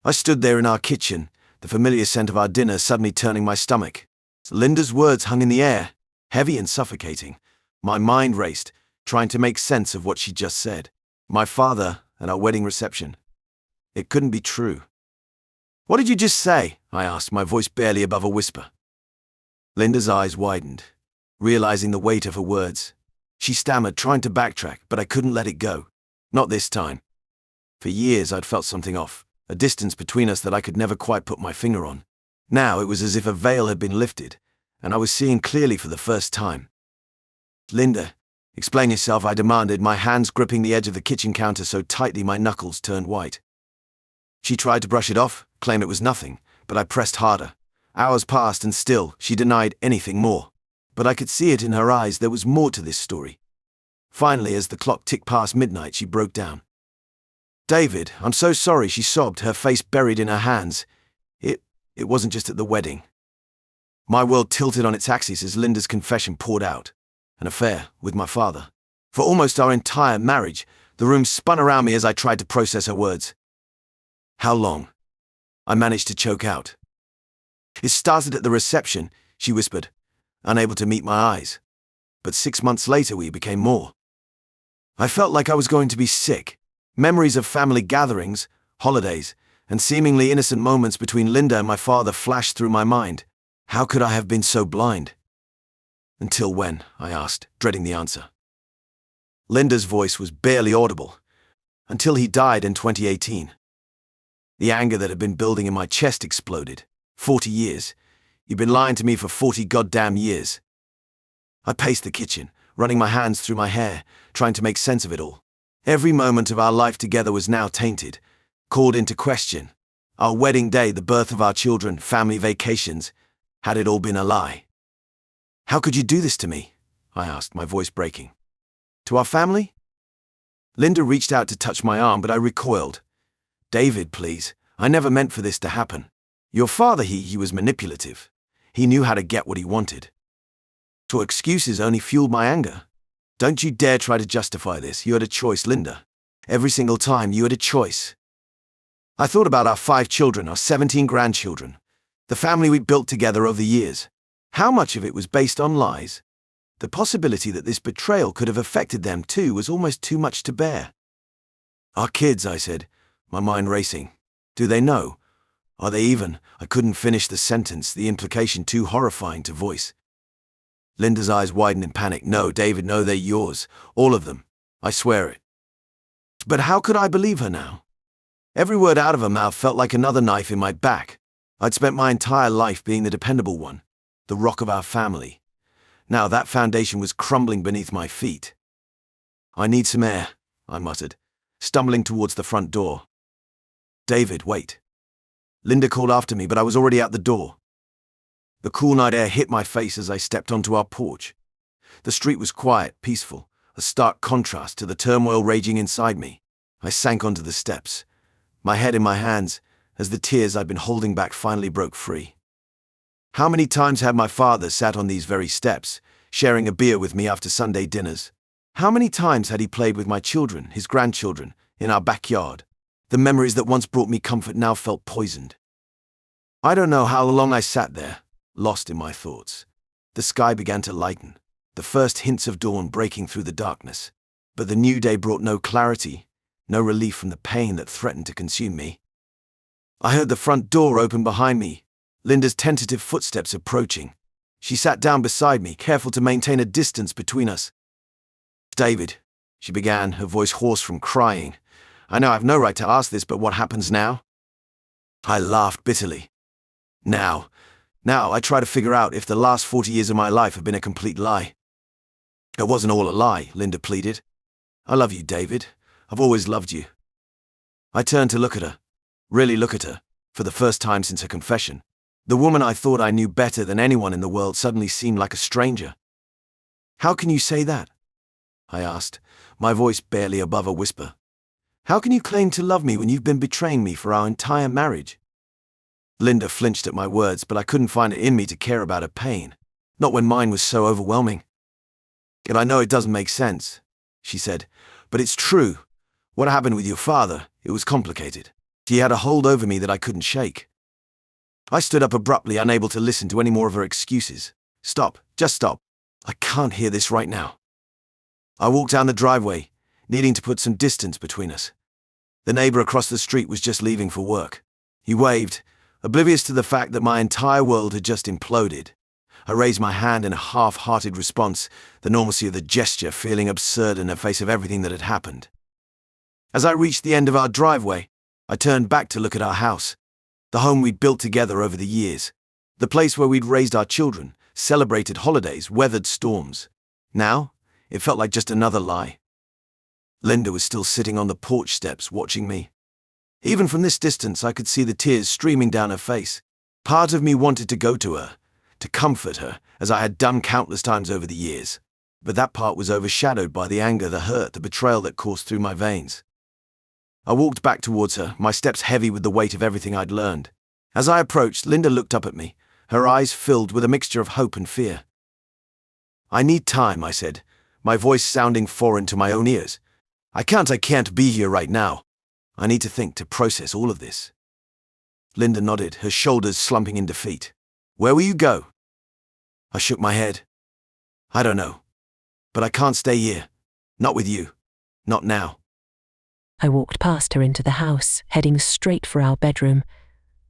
I stood there in our kitchen, the familiar scent of our dinner suddenly turning my stomach. Linda's words hung in the air, heavy and suffocating. My mind raced, trying to make sense of what she just said. My father and our wedding reception. It couldn't be true. "What did you just say?" I asked, my voice barely above a whisper. Linda's eyes widened, realizing the weight of her words. She stammered, trying to backtrack, but I couldn't let it go. Not this time. For years I'd felt something off, a distance between us that I could never quite put my finger on. Now it was as if a veil had been lifted, and I was seeing clearly for the first time. "Linda, explain yourself," I demanded, my hands gripping the edge of the kitchen counter so tightly my knuckles turned white. She tried to brush it off, claim it was nothing, but I pressed harder. Hours passed and still she denied anything more. But I could see it in her eyes, there was more to this story. Finally, as the clock ticked past midnight, she broke down. "David, I'm so sorry," she sobbed, her face buried in her hands. It wasn't just at the wedding." My world tilted on its axis as Linda's confession poured out. An affair with my father. For almost our entire marriage, the room spun around me as I tried to process her words. "How long?" I managed to choke out. "It started at the reception," she whispered, unable to meet my eyes. "But 6 months later we became more." I felt like I was going to be sick. Memories of family gatherings, holidays, and seemingly innocent moments between Linda and my father flashed through my mind. How could I have been so blind? "Until when?" I asked, dreading the answer. Linda's voice was barely audible. "Until he died in 2018. The anger that had been building in my chest exploded. 40 years. You've been lying to me for 40 goddamn years. I paced the kitchen, running my hands through my hair, trying to make sense of it all. Every moment of our life together was now tainted, called into question. Our wedding day, the birth of our children, family vacations. Had it all been a lie? "How could you do this to me?" I asked, my voice breaking. "To our family?" Linda reached out to touch my arm, but I recoiled. "David, please. I never meant for this to happen. Your father, he was manipulative. He knew how to get what he wanted." Your excuses only fueled my anger. "Don't you dare try to justify this. You had a choice, Linda. Every single time you had a choice." I thought about our 5 children, our 17 grandchildren, the family we built together over the years. How much of it was based on lies? The possibility that this betrayal could have affected them too was almost too much to bear. "Our kids," I said, my mind racing. "Do they know? Are they even?" I couldn't finish the sentence, the implication too horrifying to voice. Linda's eyes widened in panic. "No, David, no, they're yours. All of them. I swear it." But how could I believe her now? Every word out of her mouth felt like another knife in my back. I'd spent my entire life being the dependable one, the rock of our family. Now that foundation was crumbling beneath my feet. "I need some air," I muttered, stumbling towards the front door. "David, wait." Linda called after me, but I was already out the door. The cool night air hit my face as I stepped onto our porch. The street was quiet, peaceful, a stark contrast to the turmoil raging inside me. I sank onto the steps, my head in my hands, as the tears I'd been holding back finally broke free. How many times had my father sat on these very steps, sharing a beer with me after Sunday dinners? How many times had he played with my children, his grandchildren, in our backyard? The memories that once brought me comfort now felt poisoned. I don't know how long I sat there, lost in my thoughts. The sky began to lighten, the first hints of dawn breaking through the darkness. But the new day brought no clarity, no relief from the pain that threatened to consume me. I heard the front door open behind me, Linda's tentative footsteps approaching. She sat down beside me, careful to maintain a distance between us. "David," she began, her voice hoarse from crying. "I know I have no right to ask this, but what happens now?" I laughed bitterly. Now I try to figure out if the last 40 years of my life have been a complete lie." "It wasn't all a lie," Linda pleaded. "I love you, David. I've always loved you." I turned to look at her, really look at her, for the first time since her confession. The woman I thought I knew better than anyone in the world suddenly seemed like a stranger. "How can you say that?" I asked, my voice barely above a whisper. "How can you claim to love me when you've been betraying me for our entire marriage?" Linda flinched at my words, but I couldn't find it in me to care about her pain, not when mine was so overwhelming. "And I know it doesn't make sense," she said, "but it's true. What happened with your father, it was complicated. She had a hold over me that I couldn't shake. I stood up abruptly, unable to listen to any more of her excuses. Stop, just stop. I can't hear this right now. I walked down the driveway, needing to put some distance between us. The neighbor across the street was just leaving for work. He waved, oblivious to the fact that my entire world had just imploded. I raised my hand in a half-hearted response, the normalcy of the gesture feeling absurd in the face of everything that had happened. As I reached the end of our driveway, I turned back to look at our house, the home we'd built together over the years, the place where we'd raised our children, celebrated holidays, weathered storms. Now, it felt like just another lie. Linda was still sitting on the porch steps watching me. Even from this distance, I could see the tears streaming down her face. Part of me wanted to go to her, to comfort her, as I had done countless times over the years. But that part was overshadowed by the anger, the hurt, the betrayal that coursed through my veins. I walked back towards her, my steps heavy with the weight of everything I'd learned. As I approached, Linda looked up at me, her eyes filled with a mixture of hope and fear. "I need time," I said, my voice sounding foreign to my own ears. I can't be here right now. I need to think, to process all of this." Linda nodded, her shoulders slumping in defeat. "Where will you go?" I shook my head. "I don't know. But I can't stay here. Not with you. Not now." I walked past her into the house, heading straight for our bedroom.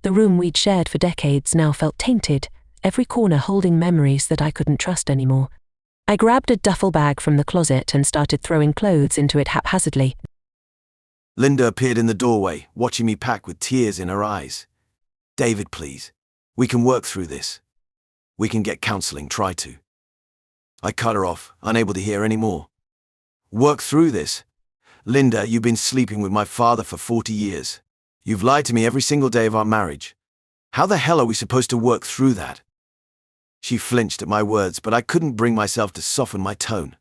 The room we'd shared for decades now felt tainted, every corner holding memories that I couldn't trust anymore. I grabbed a duffel bag from the closet and started throwing clothes into it haphazardly. Linda appeared in the doorway, watching me pack with tears in her eyes. "David, please. We can work through this. We can get counseling, try to." I cut her off, unable to hear any more. "Work through this? Linda, you've been sleeping with my father for 40 years. You've lied to me every single day of our marriage. How the hell are we supposed to work through that?" She flinched at my words, but I couldn't bring myself to soften my tone.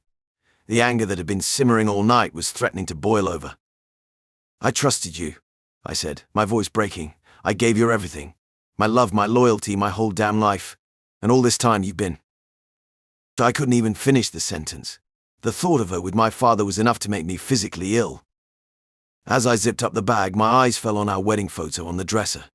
The anger that had been simmering all night was threatening to boil over. "I trusted you," I said, my voice breaking. "I gave you everything. My love, my loyalty, my whole damn life. And all this time you've been..." I couldn't even finish the sentence. The thought of her with my father was enough to make me physically ill. As I zipped up the bag, my eyes fell on our wedding photo on the dresser.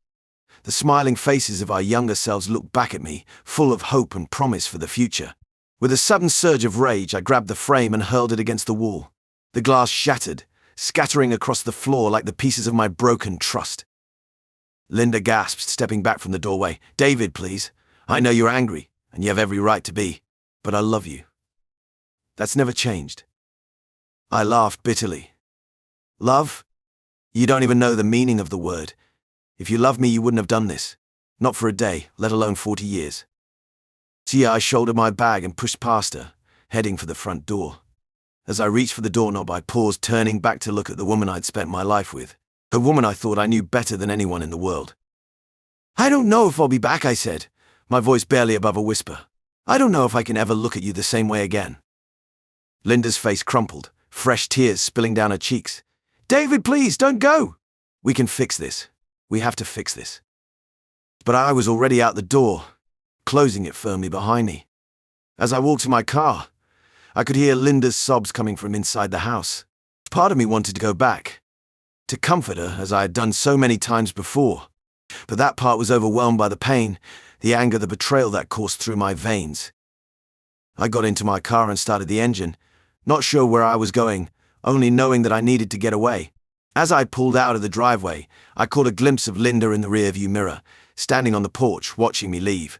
The smiling faces of our younger selves looked back at me, full of hope and promise for the future. With a sudden surge of rage, I grabbed the frame and hurled it against the wall. The glass shattered, scattering across the floor like the pieces of my broken trust. Linda gasped, stepping back from the doorway. "David, please. I know you're angry, and you have every right to be, but I love you. That's never changed." I laughed bitterly. "Love? You don't even know the meaning of the word. If you loved me, you wouldn't have done this. Not for a day, let alone 40 years. So I shouldered my bag and pushed past her, heading for the front door. As I reached for the doorknob, I paused, turning back to look at the woman I'd spent my life with. A woman I thought I knew better than anyone in the world. "I don't know if I'll be back," I said, my voice barely above a whisper. "I don't know if I can ever look at you the same way again." Linda's face crumpled, fresh tears spilling down her cheeks. "David, please, don't go. We can fix this. We have to fix this." But I was already out the door, closing it firmly behind me. As I walked to my car, I could hear Linda's sobs coming from inside the house. Part of me wanted to go back, to comfort her as I had done so many times before. But that part was overwhelmed by the pain, the anger, the betrayal that coursed through my veins. I got into my car and started the engine, not sure where I was going, only knowing that I needed to get away. As I pulled out of the driveway, I caught a glimpse of Linda in the rearview mirror, standing on the porch, watching me leave.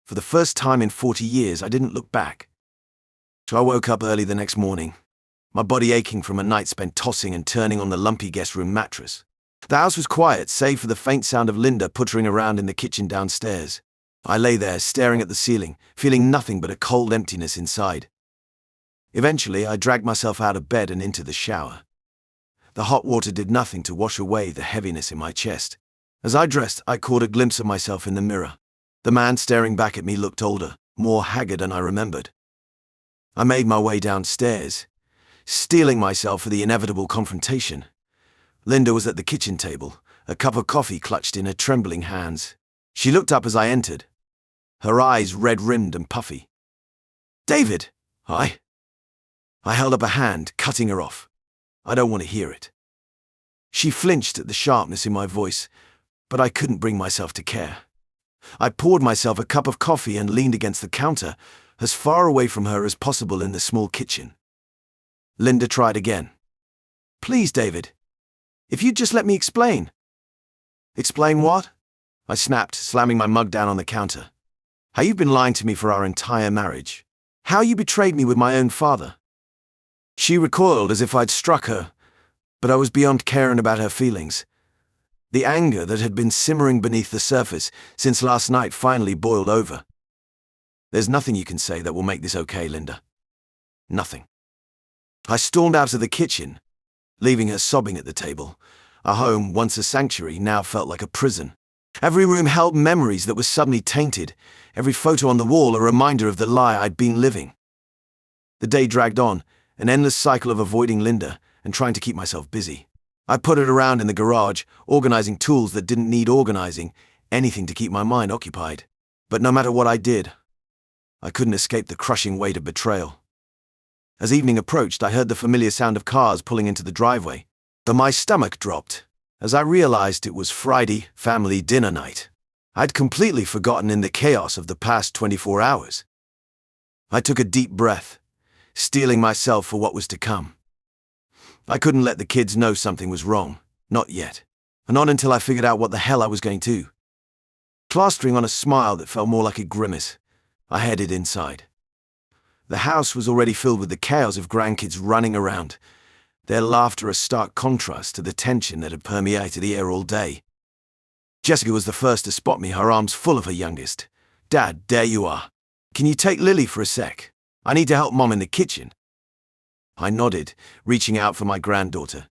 For the first time in 40 years, I didn't look back. So I woke up early the next morning, my body aching from a night spent tossing and turning on the lumpy guest room mattress. The house was quiet, save for the faint sound of Linda puttering around in the kitchen downstairs. I lay there, staring at the ceiling, feeling nothing but a cold emptiness inside. Eventually, I dragged myself out of bed and into the shower. The hot water did nothing to wash away the heaviness in my chest. As I dressed, I caught a glimpse of myself in the mirror. The man staring back at me looked older, more haggard than I remembered. I made my way downstairs, steeling myself for the inevitable confrontation. Linda was at the kitchen table, a cup of coffee clutched in her trembling hands. She looked up as I entered, her eyes red-rimmed and puffy. "David!" I held up a hand, cutting her off. "I don't want to hear it." She flinched at the sharpness in my voice, but I couldn't bring myself to care. I poured myself a cup of coffee and leaned against the counter, as far away from her as possible in the small kitchen. Linda tried again. "Please, David. If you'd just let me explain." "Explain what?" I snapped, slamming my mug down on the counter. "How you've been lying to me for our entire marriage. How you betrayed me with my own father." She recoiled as if I'd struck her, but I was beyond caring about her feelings. The anger that had been simmering beneath the surface since last night finally boiled over. "There's nothing you can say that will make this okay, Linda. Nothing." I stormed out of the kitchen, leaving her sobbing at the table. Our home, once a sanctuary, now felt like a prison. Every room held memories that were suddenly tainted, every photo on the wall a reminder of the lie I'd been living. The day dragged on, an endless cycle of avoiding Linda and trying to keep myself busy. I puttered around in the garage, organizing tools that didn't need organizing, anything to keep my mind occupied. But no matter what I did, I couldn't escape the crushing weight of betrayal. As evening approached, I heard the familiar sound of cars pulling into the driveway, but my stomach dropped as I realized it was Friday family dinner night. I'd completely forgotten in the chaos of the past 24 hours. I took a deep breath, steeling myself for what was to come. I couldn't let the kids know something was wrong, not yet, and not until I figured out what the hell I was going to. Plastering on a smile that felt more like a grimace, I headed inside. The house was already filled with the chaos of grandkids running around, their laughter a stark contrast to the tension that had permeated the air all day. Jessica was the first to spot me, her arms full of her youngest. "Dad, there you are. Can you take Lily for a sec? I need to help Mom in the kitchen." I nodded, reaching out for my granddaughter.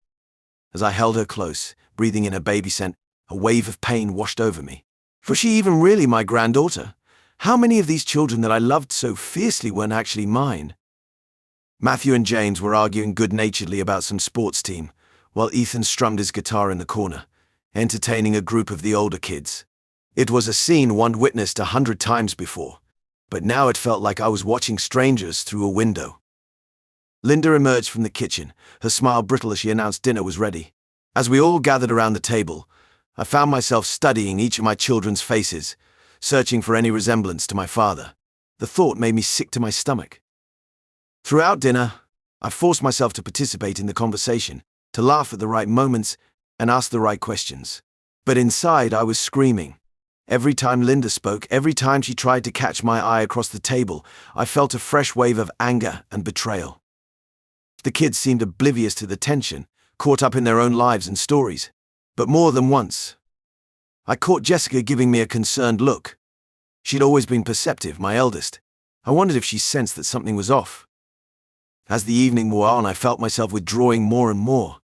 As I held her close, breathing in her baby scent, a wave of pain washed over me. Was she even really my granddaughter? How many of these children that I loved so fiercely weren't actually mine? Matthew and James were arguing good-naturedly about some sports team, while Ethan strummed his guitar in the corner, entertaining a group of the older kids. It was a scene one witnessed 100 times before, but now it felt like I was watching strangers through a window. Linda emerged from the kitchen, her smile brittle as she announced dinner was ready. As we all gathered around the table, I found myself studying each of my children's faces, searching for any resemblance to my father. The thought made me sick to my stomach. Throughout dinner, I forced myself to participate in the conversation, to laugh at the right moments and ask the right questions. But inside, I was screaming. Every time Linda spoke, every time she tried to catch my eye across the table, I felt a fresh wave of anger and betrayal. The kids seemed oblivious to the tension, caught up in their own lives and stories. But more than once, I caught Jessica giving me a concerned look. She'd always been perceptive, my eldest. I wondered if she sensed that something was off. As the evening wore on, I felt myself withdrawing more and more.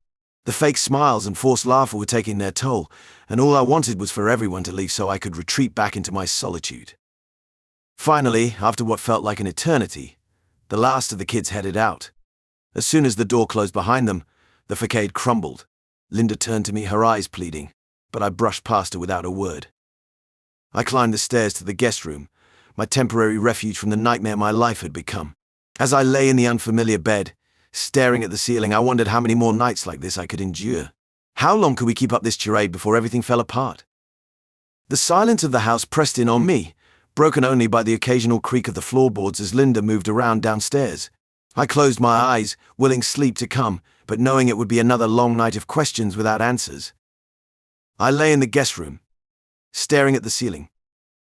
The fake smiles and forced laughter were taking their toll, and all I wanted was for everyone to leave so I could retreat back into my solitude. Finally, after what felt like an eternity, the last of the kids headed out. As soon as the door closed behind them, the facade crumbled. Linda turned to me, her eyes pleading, but I brushed past her without a word. I climbed the stairs to the guest room, my temporary refuge from the nightmare my life had become. As I lay in the unfamiliar bed, staring at the ceiling, I wondered how many more nights like this I could endure. How long could we keep up this charade before everything fell apart? The silence of the house pressed in on me, broken only by the occasional creak of the floorboards as Linda moved around downstairs. I closed my eyes, willing sleep to come, but knowing it would be another long night of questions without answers. I lay in the guest room, staring at the ceiling,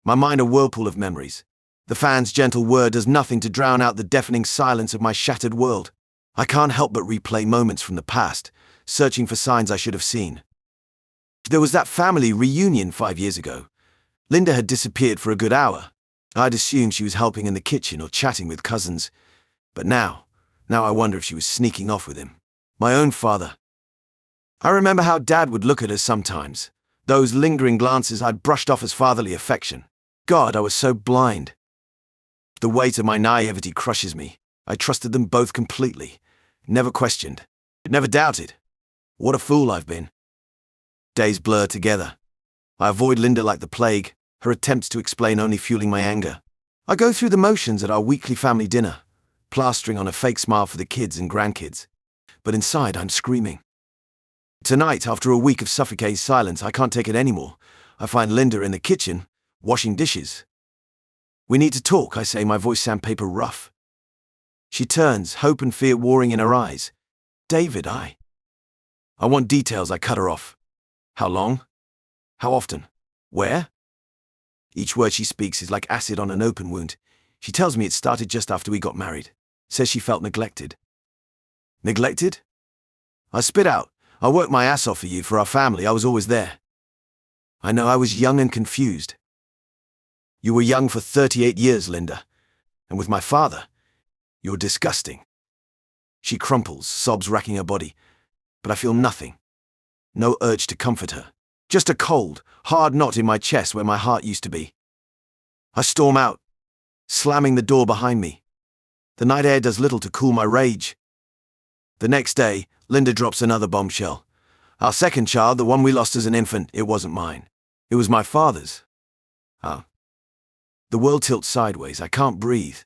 my mind a whirlpool of memories. The fan's gentle whir does nothing to drown out the deafening silence of my shattered world. I can't help but replay moments from the past, searching for signs I should have seen. There was that family reunion 5 years ago. Linda had disappeared for a good hour. I'd assumed she was helping in the kitchen or chatting with cousins. But now I wonder if she was sneaking off with him. My own father. I remember how Dad would look at us sometimes. Those lingering glances I'd brushed off as fatherly affection. God, I was so blind. The weight of my naivety crushes me. I trusted them both completely. Never questioned. Never doubted. What a fool I've been. Days blur together. I avoid Linda like the plague, her attempts to explain only fueling my anger. I go through the motions at our weekly family dinner, plastering on a fake smile for the kids and grandkids. But inside, I'm screaming. Tonight, after a week of suffocating silence, I can't take it anymore. I find Linda in the kitchen, washing dishes. We need to talk, I say, my voice sandpaper rough. She turns, hope and fear warring in her eyes. David, I want details, I cut her off. How long? How often? Where? Each word she speaks is like acid on an open wound. She tells me it started just after we got married. Says she felt neglected. Neglected? I spit out. I worked my ass off for you, for our family. I was always there. I know I was young and confused. You were young for 38 years, Linda. And with my father, you're disgusting. She crumples, sobs racking her body. But I feel nothing. No urge to comfort her. Just a cold, hard knot in my chest where my heart used to be. I storm out, slamming the door behind me. The night air does little to cool my rage. The next day, Linda drops another bombshell. Our second child, the one we lost as an infant, it wasn't mine. It was my father's. Ah. The world tilts sideways. I can't breathe.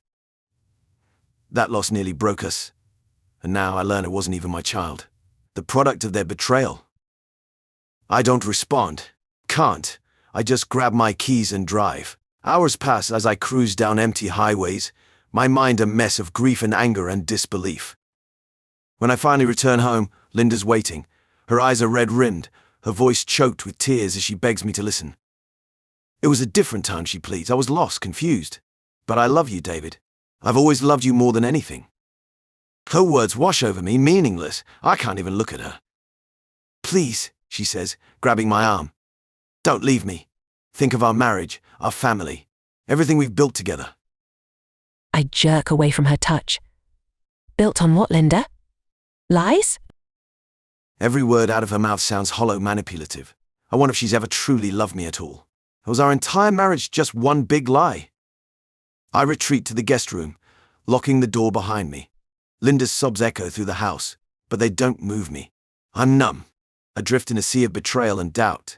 That loss nearly broke us. And now I learn it wasn't even my child. The product of their betrayal. I don't respond. Can't. I just grab my keys and drive. Hours pass as I cruise down empty highways, my mind a mess of grief and anger and disbelief. When I finally return home, Linda's waiting. Her eyes are red-rimmed, her voice choked with tears as she begs me to listen. It was a different time, she pleads. I was lost, confused. But I love you, David. I've always loved you more than anything. Her words wash over me, meaningless. I can't even look at her. Please, she says, grabbing my arm. Don't leave me. Think of our marriage, our family, everything we've built together. I jerk away from her touch. Built on what, Linda? Lies? Every word out of her mouth sounds hollow, manipulative. I wonder if she's ever truly loved me at all. Was our entire marriage just one big lie? I retreat to the guest room, locking the door behind me. Linda's sobs echo through the house, but they don't move me. I'm numb, adrift in a sea of betrayal and doubt.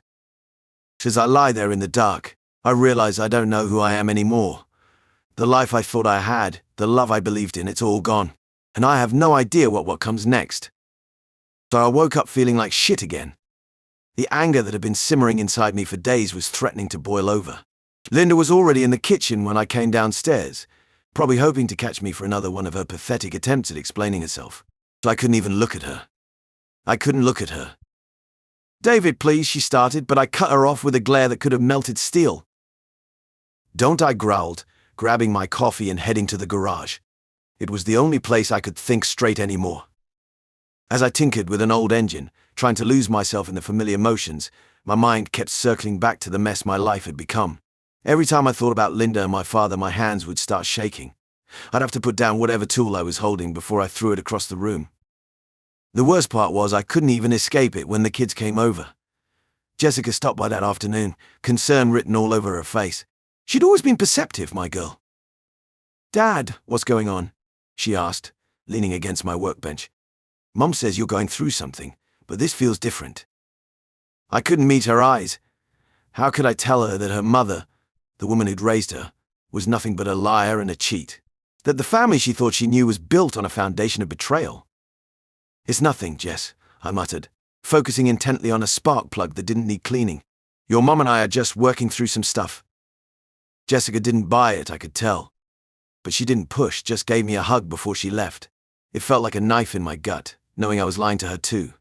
As I lie there in the dark, I realize I don't know who I am anymore. The life I thought I had, the love I believed in, it's all gone. And I have no idea what comes next. So I woke up feeling like shit again. The anger that had been simmering inside me for days was threatening to boil over. Linda was already in the kitchen when I came downstairs, probably hoping to catch me for another one of her pathetic attempts at explaining herself. I couldn't even look at her. I couldn't look at her. David, please, she started, but I cut her off with a glare that could have melted steel. Don't, I growled, grabbing my coffee and heading to the garage. It was the only place I could think straight anymore. As I tinkered with an old engine, trying to lose myself in the familiar motions, my mind kept circling back to the mess my life had become. Every time I thought about Linda and my father, my hands would start shaking. I'd have to put down whatever tool I was holding before I threw it across the room. The worst part was I couldn't even escape it when the kids came over. Jessica stopped by that afternoon, concern written all over her face. She'd always been perceptive, my girl. Dad, what's going on? She asked, leaning against my workbench. Mom says you're going through something, but this feels different. I couldn't meet her eyes. How could I tell her that her mother, the woman who'd raised her, was nothing but a liar and a cheat? That the family she thought she knew was built on a foundation of betrayal? It's nothing, Jess, I muttered, focusing intently on a spark plug that didn't need cleaning. Your mom and I are just working through some stuff. Jessica didn't buy it, I could tell. But she didn't push, just gave me a hug before she left. It felt like a knife in my gut, knowing I was lying to her too.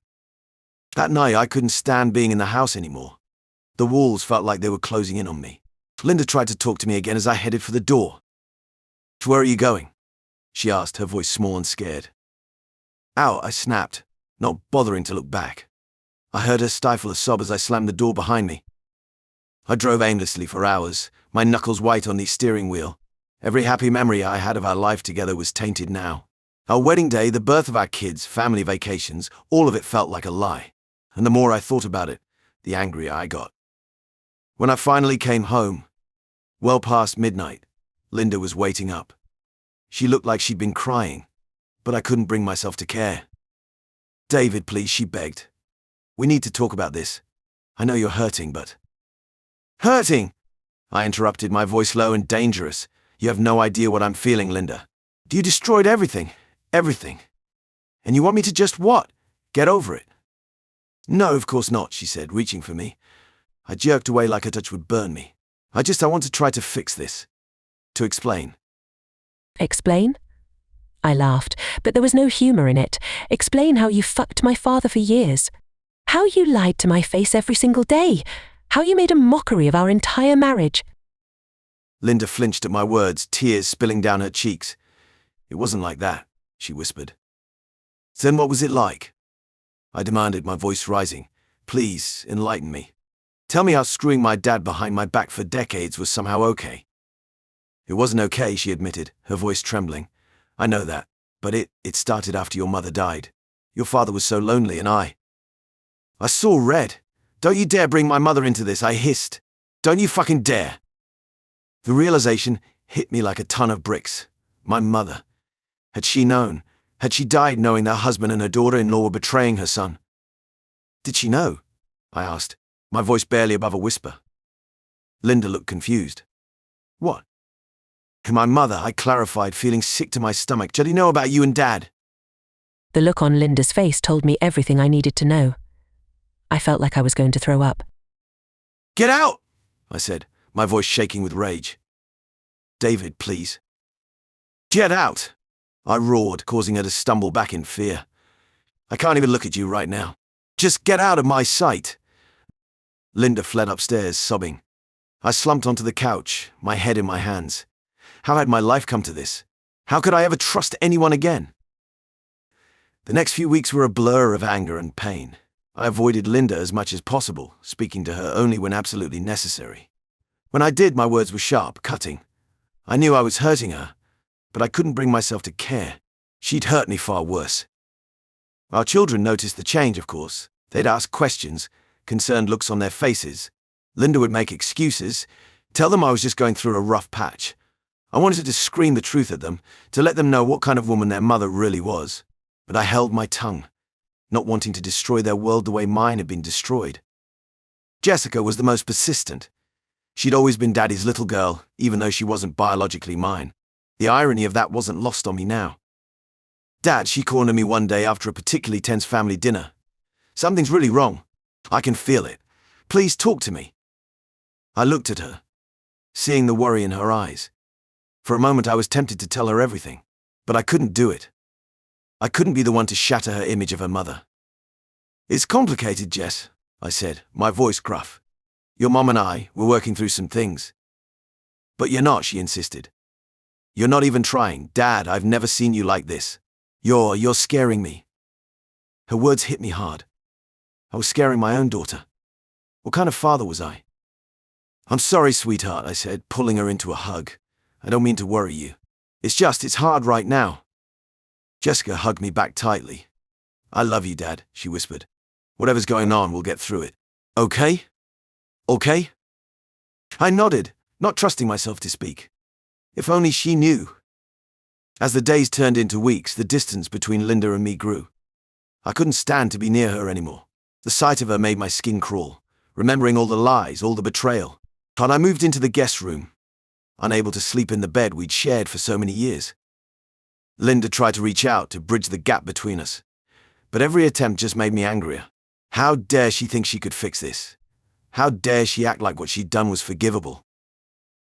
That night, I couldn't stand being in the house anymore. The walls felt like they were closing in on me. Linda tried to talk to me again as I headed for the door. Where are you going? She asked, her voice small and scared. Out, I snapped, not bothering to look back. I heard her stifle a sob as I slammed the door behind me. I drove aimlessly for hours, my knuckles white on the steering wheel. Every happy memory I had of our life together was tainted now. Our wedding day, the birth of our kids, family vacations, all of it felt like a lie. And the more I thought about it, the angrier I got. When I finally came home, well past midnight, Linda was waiting up. She looked like she'd been crying, but I couldn't bring myself to care. David, please, she begged. We need to talk about this. I know you're hurting, but... Hurting? I interrupted, my voice low and dangerous. You have no idea what I'm feeling, Linda. You destroyed everything. Everything. And you want me to just what? Get over it. No, of course not, she said, reaching for me. I jerked away like her touch would burn me. I want to try to fix this. To explain. Explain? I laughed, but there was no humour in it. Explain how you fucked my father for years. How you lied to my face every single day. How you made a mockery of our entire marriage. Linda flinched at my words, tears spilling down her cheeks. It wasn't like that, she whispered. Then what was it like? I demanded, my voice rising. Please, enlighten me. Tell me how screwing my dad behind my back for decades was somehow okay. It wasn't okay, she admitted, her voice trembling. I know that, but it started after your mother died. Your father was so lonely and I saw red. Don't you dare bring my mother into this, I hissed. Don't you fucking dare. The realization hit me like a ton of bricks. My mother. Had she known? Had she died knowing that her husband and her daughter-in-law were betraying her son? Did she know? I asked, my voice barely above a whisper. Linda looked confused. What? My mother, I clarified, feeling sick to my stomach. Did he know about you and Dad? The look on Linda's face told me everything I needed to know. I felt like I was going to throw up. Get out! I said, my voice shaking with rage. David, please. Get out! I roared, causing her to stumble back in fear. I can't even look at you right now. Just get out of my sight. Linda fled upstairs, sobbing. I slumped onto the couch, my head in my hands. How had my life come to this? How could I ever trust anyone again? The next few weeks were a blur of anger and pain. I avoided Linda as much as possible, speaking to her only when absolutely necessary. When I did, my words were sharp, cutting. I knew I was hurting her, but I couldn't bring myself to care. She'd hurt me far worse. Our children noticed the change, of course. They'd ask questions, concerned looks on their faces. Linda would make excuses, tell them I was just going through a rough patch. I wanted to scream the truth at them, to let them know what kind of woman their mother really was. But I held my tongue, not wanting to destroy their world the way mine had been destroyed. Jessica was the most persistent. She'd always been Daddy's little girl, even though she wasn't biologically mine. The irony of that wasn't lost on me now. Dad, she cornered me one day after a particularly tense family dinner. Something's really wrong. I can feel it. Please talk to me. I looked at her, seeing the worry in her eyes. For a moment I was tempted to tell her everything, but I couldn't do it. I couldn't be the one to shatter her image of her mother. It's complicated, Jess, I said, my voice gruff. Your mom and I were working through some things. But you're not, she insisted. You're not even trying. Dad, I've never seen you like this. You're scaring me. Her words hit me hard. I was scaring my own daughter. What kind of father was I? I'm sorry, sweetheart, I said, pulling her into a hug. I don't mean to worry you. It's hard right now. Jessica hugged me back tightly. I love you, Dad, she whispered. Whatever's going on, we'll get through it. Okay? Okay? I nodded, not trusting myself to speak. If only she knew. As the days turned into weeks, the distance between Linda and me grew. I couldn't stand to be near her anymore. The sight of her made my skin crawl, remembering all the lies, all the betrayal. And I moved into the guest room, unable to sleep in the bed we'd shared for so many years. Linda tried to reach out to bridge the gap between us, but every attempt just made me angrier. How dare she think she could fix this? How dare she act like what she'd done was forgivable?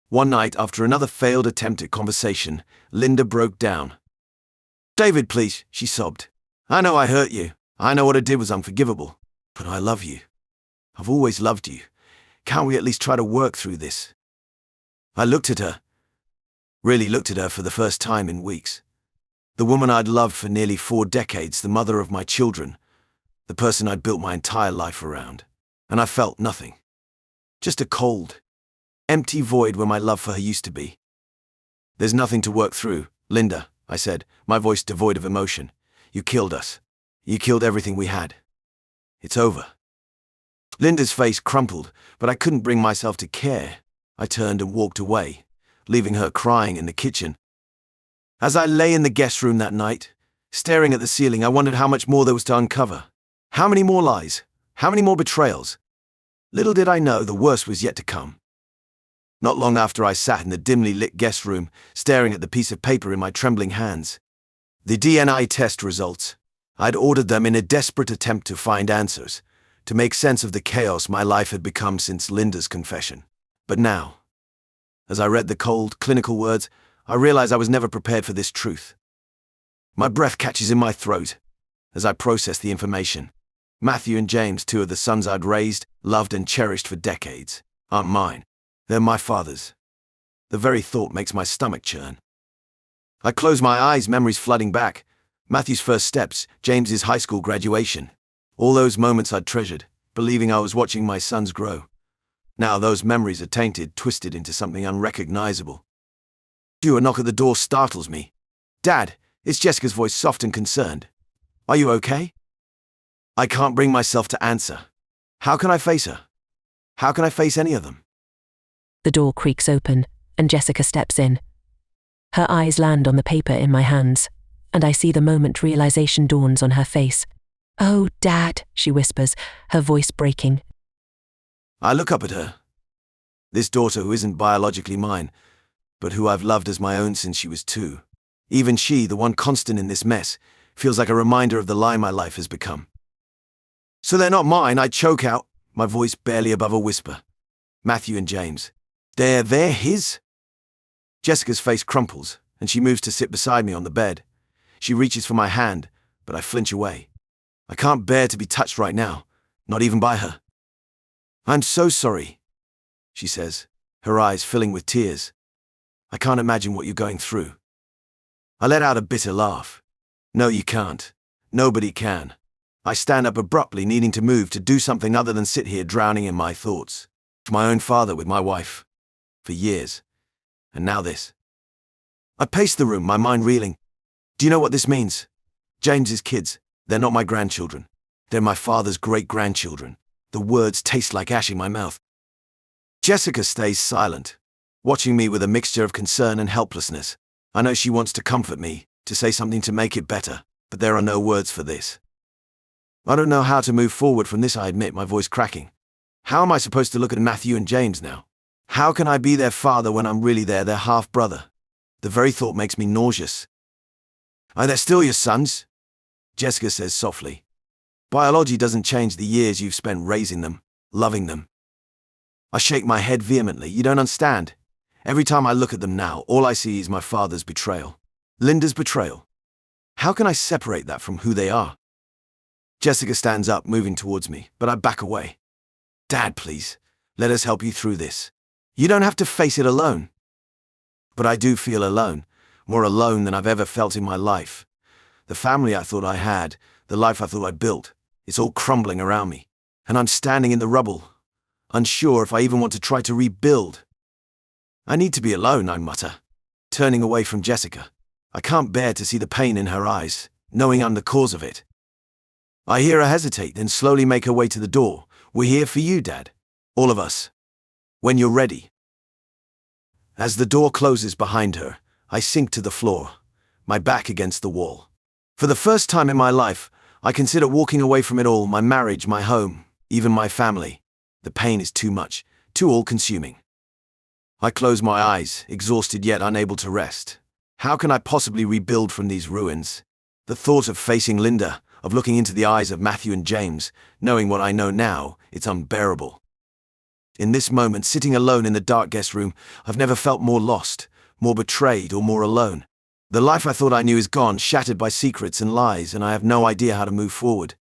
One night, after another failed attempt at conversation, Linda broke down. David, please, she sobbed. I know I hurt you. I know what I did was unforgivable. But I love you. I've always loved you. Can't we at least try to work through this? I looked at her. Really looked at her for the first time in weeks. The woman I'd loved for nearly 4 decades, the mother of my children, the person I'd built my entire life around. And I felt nothing. Just a cold, empty void where my love for her used to be. There's nothing to work through, Linda, I said, my voice devoid of emotion. You killed us. You killed everything we had. It's over. Linda's face crumpled, but I couldn't bring myself to care. I turned and walked away, leaving her crying in the kitchen. As I lay in the guest room that night, staring at the ceiling, I wondered how much more there was to uncover. How many more lies? How many more betrayals? Little did I know the worst was yet to come. Not long after I sat in the dimly lit guest room, staring at the piece of paper in my trembling hands. The DNA test results. I'd ordered them in a desperate attempt to find answers, to make sense of the chaos my life had become since Linda's confession. But now, as I read the cold, clinical words, I realized I was never prepared for this truth. My breath catches in my throat as I process the information. Matthew and James, two of the sons I'd raised, loved and cherished for decades, aren't mine. They're my father's. The very thought makes my stomach churn. I close my eyes, memories flooding back. Matthew's first steps, James's high school graduation. All those moments I'd treasured, believing I was watching my sons grow. Now those memories are tainted, twisted into something unrecognizable. A knock at the door startles me. "Dad," it's Jessica's voice, soft and concerned. "Are you okay?" I can't bring myself to answer. How can I face her? How can I face any of them? The door creaks open, and Jessica steps in. Her eyes land on the paper in my hands, and I see the moment realization dawns on her face. "Oh, Dad," she whispers, her voice breaking. I look up at her. This daughter who isn't biologically mine, but who I've loved as my own since she was 2. Even she, the one constant in this mess, feels like a reminder of the lie my life has become. "So they're not mine," I choke out, my voice barely above a whisper. "Matthew and James. They're his?" Jessica's face crumples, and she moves to sit beside me on the bed. She reaches for my hand, but I flinch away. I can't bear to be touched right now, not even by her. "I'm so sorry," she says, her eyes filling with tears. "I can't imagine what you're going through." I let out a bitter laugh. "No, you can't. Nobody can." I stand up abruptly, needing to move, to do something other than sit here drowning in my thoughts. My own father with my wife. For years. And now this. I pace the room, my mind reeling. Do you know what this means? James's kids, they're not my grandchildren. They're my father's great-grandchildren. The words taste like ash in my mouth. Jessica stays silent, watching me with a mixture of concern and helplessness. I know she wants to comfort me, to say something to make it better, but there are no words for this. I don't know how to move forward from this, I admit, my voice cracking. How am I supposed to look at Matthew and James now? How can I be their father when I'm really their half-brother? The very thought makes me nauseous. "They're still your sons," Jessica says softly. "Biology doesn't change the years you've spent raising them, loving them." I shake my head vehemently. "You don't understand. Every time I look at them now, all I see is my father's betrayal. Linda's betrayal. How can I separate that from who they are?" Jessica stands up, moving towards me, but I back away. "Dad, please, let us help you through this. You don't have to face it alone." But I do feel alone, more alone than I've ever felt in my life. The family I thought I had, the life I thought I built, it's all crumbling around me, and I'm standing in the rubble, unsure if I even want to try to rebuild. "I need to be alone," I mutter, turning away from Jessica. I can't bear to see the pain in her eyes, knowing I'm the cause of it. I hear her hesitate, then slowly make her way to the door. "We're here for you, Dad. All of us. When you're ready." As the door closes behind her, I sink to the floor, my back against the wall. For the first time in my life, I consider walking away from it all, my marriage, my home, even my family. The pain is too much, too all-consuming. I close my eyes, exhausted yet unable to rest. How can I possibly rebuild from these ruins? The thought of facing Linda, of looking into the eyes of Matthew and James, knowing what I know now, it's unbearable. In this moment, sitting alone in the dark guest room, I've never felt more lost, more betrayed, or more alone. The life I thought I knew is gone, shattered by secrets and lies, and I have no idea how to move forward.